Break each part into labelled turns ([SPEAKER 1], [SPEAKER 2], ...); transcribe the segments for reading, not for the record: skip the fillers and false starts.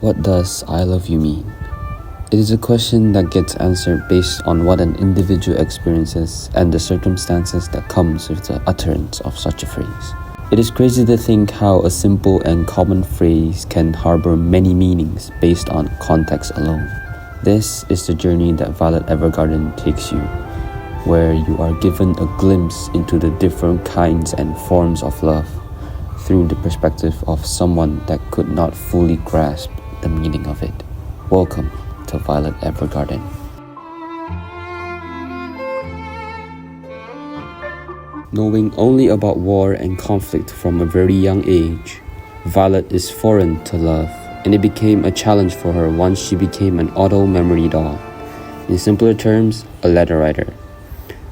[SPEAKER 1] What does I love you mean? It is a question that gets answered based on what an individual experiences and the circumstances that comes with the utterance of such a phrase. It is crazy to think how a simple and common phrase can harbor many meanings based on context alone. This is the journey that Violet Evergarden takes you, where you are given a glimpse into the different kinds and forms of love through the perspective of someone that could not fully grasp the meaning of it. Welcome to Violet Evergarden. Knowing only about war and conflict from a very young age, Violet is foreign to love, and it became a challenge for her once she became an auto memory doll. In simpler terms, a letter writer.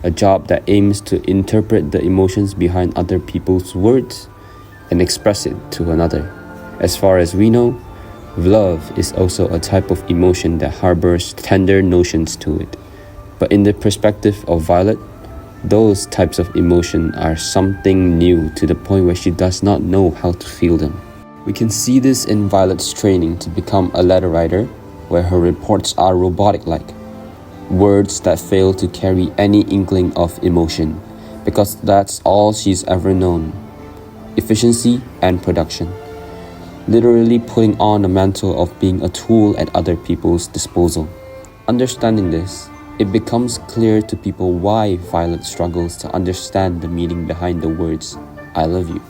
[SPEAKER 1] A job that aims to interpret the emotions behind other people's words and express it to another. As far as we know, love is also a type of emotion that harbors tender notions to it. But in the perspective of Violet, those types of emotion are something new to the point where she does not know how to feel them. We can see this in Violet's training to become a letter writer, where her reports are robotic-like. Words that fail to carry any inkling of emotion, because that's all she's ever known. Efficiency and production. Literally putting on the mantle of being a tool at other people's disposal. Understanding this, it becomes clear to people why Violet struggles to understand the meaning behind the words, I love you.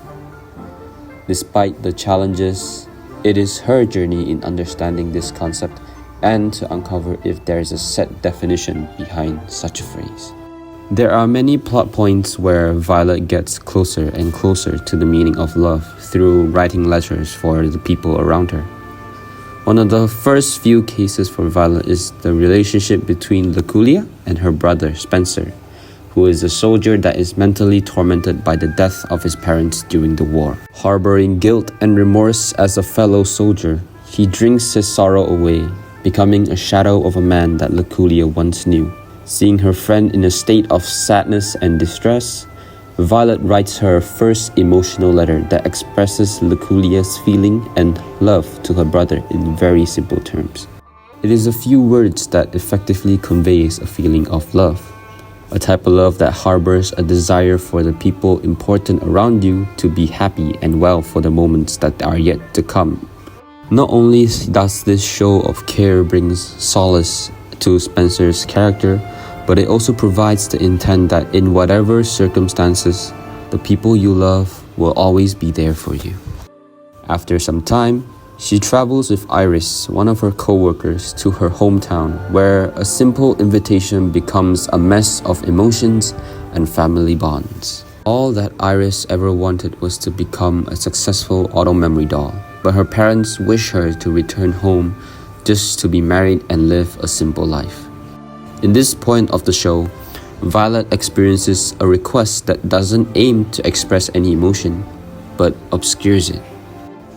[SPEAKER 1] Despite the challenges, it is her journey in understanding this concept and to uncover if there is a set definition behind such a phrase. There are many plot points where Violet gets closer and closer to the meaning of love through writing letters for the people around her. One of the first few cases for Violet is the relationship between Luculia and her brother Spencer, who is a soldier that is mentally tormented by the death of his parents during the war. Harboring guilt and remorse as a fellow soldier, he drinks his sorrow away, becoming a shadow of a man that Luculia once knew. Seeing her friend in a state of sadness and distress, Violet writes her first emotional letter that expresses Luculia's feeling and love to her brother in very simple terms. It is a few words that effectively conveys a feeling of love, a type of love that harbors a desire for the people important around you to be happy and well for the moments that are yet to come. Not only does this show of care brings solace to Spencer's character, but it also provides the intent that in whatever circumstances, the people you love will always be there for you. After some time, she travels with Iris, one of her co-workers, to her hometown, where a simple invitation becomes a mess of emotions and family bonds. All that Iris ever wanted was to become a successful auto memory doll, but her parents wish her to return home just to be married and live a simple life. In this point of the show, Violet experiences a request that doesn't aim to express any emotion, but obscures it.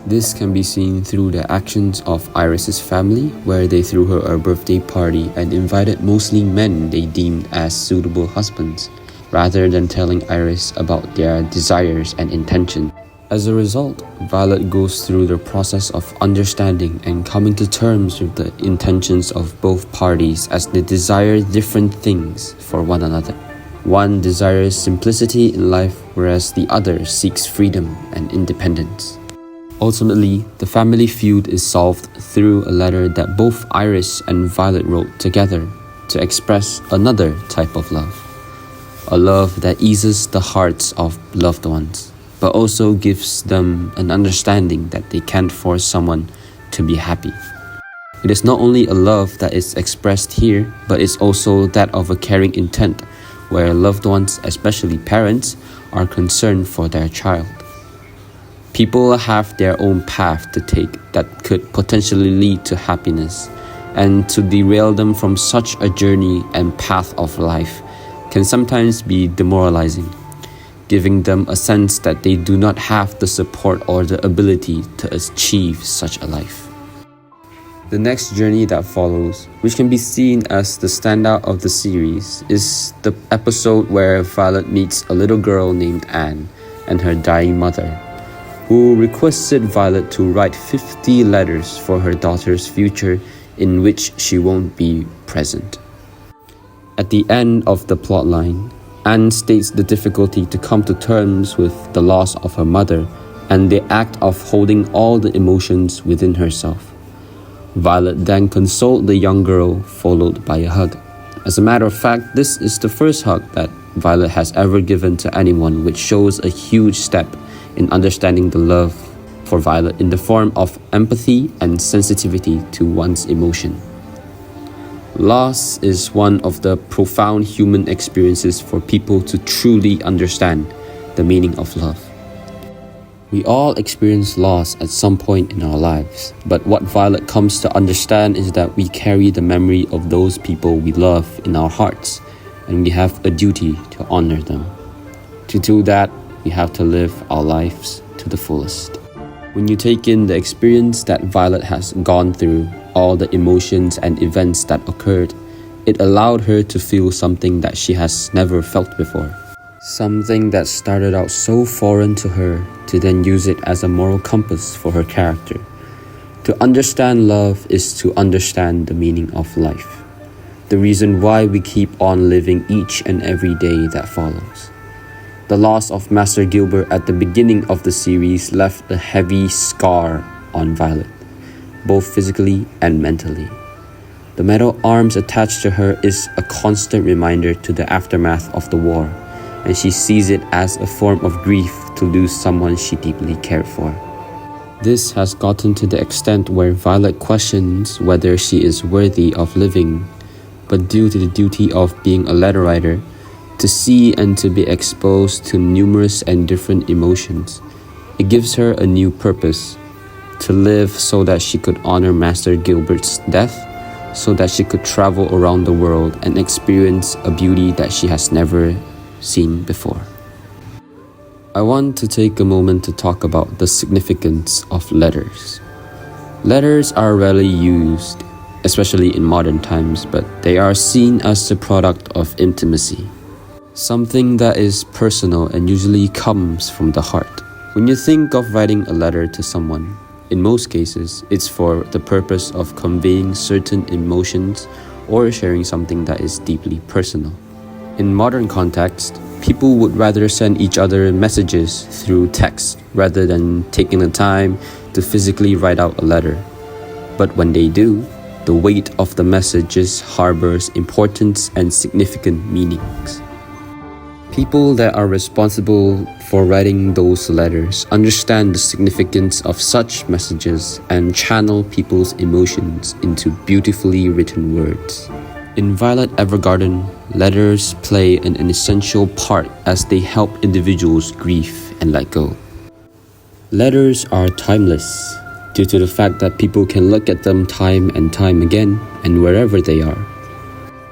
[SPEAKER 1] This can be seen through the actions of Iris's family, where they threw her a birthday party and invited mostly men they deemed as suitable husbands, rather than telling Iris about their desires and intentions. As a result, Violet goes through the process of understanding and coming to terms with the intentions of both parties as they desire different things for one another. One desires simplicity in life, whereas the other seeks freedom and independence. Ultimately, the family feud is solved through a letter that both Iris and Violet wrote together to express another type of love. A love that eases the hearts of loved ones, but also gives them an understanding that they can't force someone to be happy. It is not only a love that is expressed here, but it's also that of a caring intent, where loved ones, especially parents, are concerned for their child. People have their own path to take that could potentially lead to happiness, and to derail them from such a journey and path of life can sometimes be demoralizing, giving them a sense that they do not have the support or the ability to achieve such a life. The next journey that follows, which can be seen as the standout of the series, is the episode where Violet meets a little girl named Anne and her dying mother. who requested Violet to write 50 letters for her daughter's future in which she won't be present. At the end of the plotline, Anne states the difficulty to come to terms with the loss of her mother and the act of holding all the emotions within herself. Violet then consoled the young girl, followed by a hug. As a matter of fact, this is the first hug that Violet has ever given to anyone, which shows a huge step in understanding the love for Violet in the form of empathy and sensitivity to one's emotion. Loss is one of the profound human experiences for people to truly understand the meaning of love. We all experience loss at some point in our lives, but what Violet comes to understand is that we carry the memory of those people we love in our hearts, and we have a duty to honor them. To do that, we have to live our lives to the fullest. When you take in the experience that Violet has gone through, all the emotions and events that occurred, it allowed her to feel something that she has never felt before. Something that started out so foreign to her, to then use it as a moral compass for her character. To understand love is to understand the meaning of life, the reason why we keep on living each and every day that follows. The loss of Master Gilbert at the beginning of the series left a heavy scar on Violet, both physically and mentally. The metal arms attached to her is a constant reminder to the aftermath of the war, and she sees it as a form of grief to lose someone she deeply cared for. This has gotten to the extent where Violet questions whether she is worthy of living, but due to the duty of being a letter writer, to see and to be exposed to numerous and different emotions, it gives her a new purpose, to live so that she could honor Master Gilbert's death, so that she could travel around the world and experience a beauty that she has never seen before. I want to take a moment to talk about the significance of letters. Letters are rarely used, especially in modern times, but they are seen as a product of intimacy, something that is personal and usually comes from the heart. When you think of writing a letter to someone, in most cases, it's for the purpose of conveying certain emotions or sharing something that is deeply personal. In modern context, people would rather send each other messages through text rather than taking the time to physically write out a letter. But when they do, the weight of the messages harbors importance and significant meanings. People that are responsible for writing those letters understand the significance of such messages and channel people's emotions into beautifully written words. In Violet Evergarden, letters play an essential part as they help individuals grieve and let go. Letters are timeless due to the fact that people can look at them time and time again and wherever they are,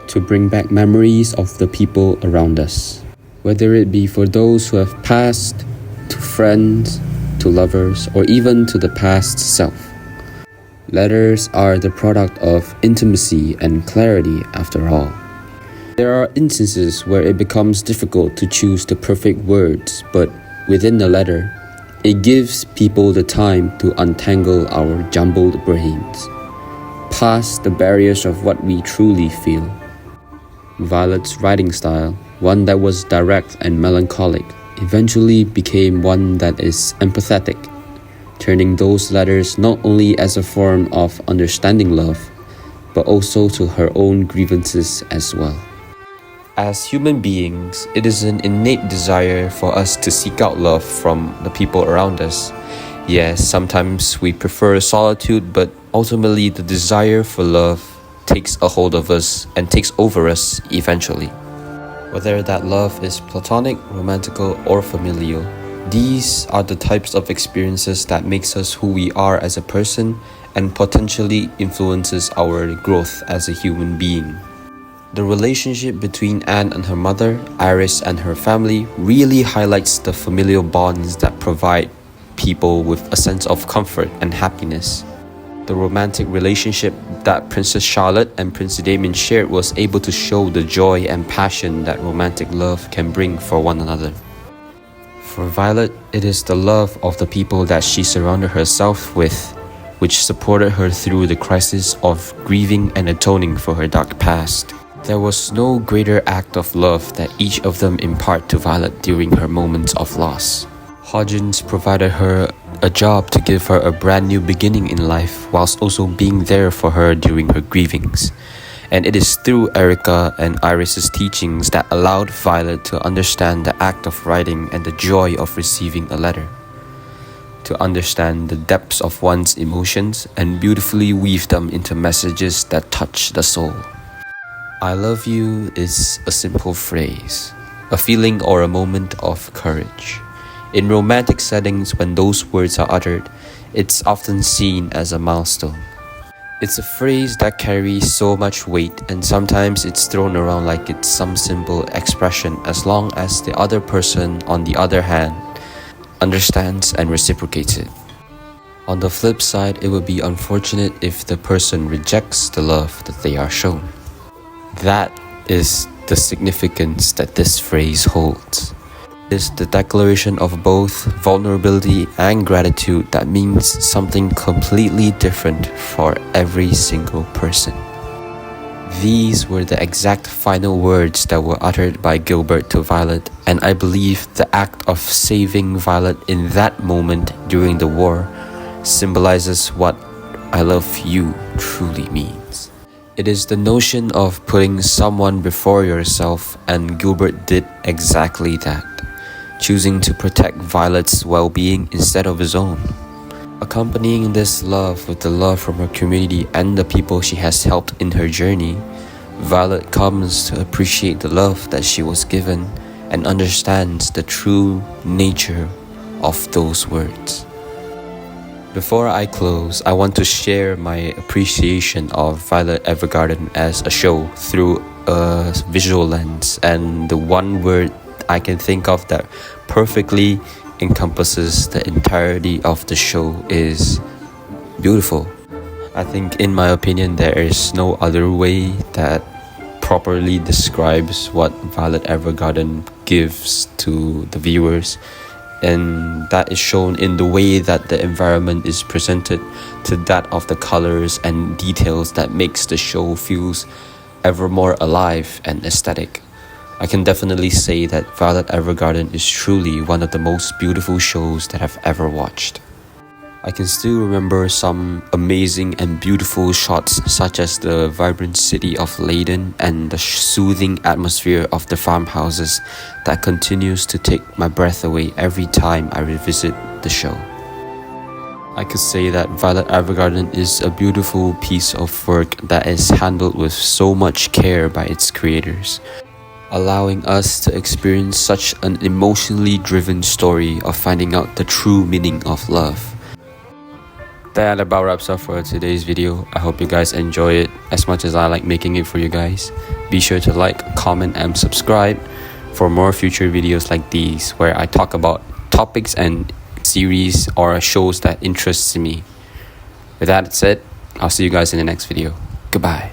[SPEAKER 1] to bring back memories of the people around us. Whether it be for those who have passed, to friends, to lovers, or even to the past self. Letters are the product of intimacy and clarity after all. There are instances where it becomes difficult to choose the perfect words, but within the letter, it gives people the time to untangle our jumbled brains, past the barriers of what we truly feel. Violet's writing style, one that was direct and melancholic, eventually became one that is empathetic, turning those letters not only as a form of understanding love, but also to her own grievances as well. As human beings, it is an innate desire for us to seek out love from the people around us. Yes, sometimes we prefer solitude, but ultimately the desire for love takes a hold of us and takes over us eventually. Whether that love is platonic, romantical, or familial, these are the types of experiences that makes us who we are as a person and potentially influences our growth as a human being. The relationship between Anne and her mother, Iris and her family, really highlights the familial bonds that provide people with a sense of comfort and happiness. The romantic relationship that Princess Charlotte and Prince Damien shared was able to show the joy and passion that romantic love can bring for one another. For Violet, it is the love of the people that she surrounded herself with, which supported her through the crisis of grieving and atoning for her dark past. There was no greater act of love that each of them impart to Violet during her moments of loss. Hodgins provided her a job to give her a brand new beginning in life whilst also being there for her during her grievings. And it is through Erica and Iris's teachings that allowed Violet to understand the act of writing and the joy of receiving a letter. To understand the depths of one's emotions and beautifully weave them into messages that touch the soul. I love you is a simple phrase, a feeling or a moment of courage. In romantic settings, when those words are uttered, it's often seen as a milestone. It's a phrase that carries so much weight, and sometimes it's thrown around like it's some simple expression as long as the other person, on the other hand, understands and reciprocates it. On the flip side, it would be unfortunate if the person rejects the love that they are shown. That is the significance that this phrase holds. It is the declaration of both vulnerability and gratitude that means something completely different for every single person. These were the exact final words that were uttered by Gilbert to Violet, and I believe the act of saving Violet in that moment during the war symbolizes what I love you truly means. It is the notion of putting someone before yourself, and Gilbert did exactly that, choosing to protect Violet's well-being instead of his own. Accompanying this love with the love from her community and the people she has helped in her journey, Violet comes to appreciate the love that she was given and understands the true nature of those words. Before I close, I want to share my appreciation of Violet Evergarden as a show through a visual lens, and the one word I can think of that perfectly encompasses the entirety of the show is beautiful. I think, in my opinion, there is no other way that properly describes what Violet Evergarden gives to the viewers, and that is shown in the way that the environment is presented, to that of the colors and details that makes the show feels ever more alive and aesthetic. I can definitely say that Violet Evergarden is truly one of the most beautiful shows that I've ever watched. I can still remember some amazing and beautiful shots, such as the vibrant city of Leiden and the soothing atmosphere of the farmhouses that continues to take my breath away every time I revisit the show. I could say that Violet Evergarden is a beautiful piece of work that is handled with so much care by its creators, allowing us to experience such an emotionally driven story of finding out the true meaning of love. That about wraps up for today's video. I hope you guys enjoy it as much as I like making it for you guys. Be sure to like, comment, and subscribe for more future videos like these, where I talk about topics and series or shows that interest me. With that said, I'll see you guys in the next video. Goodbye.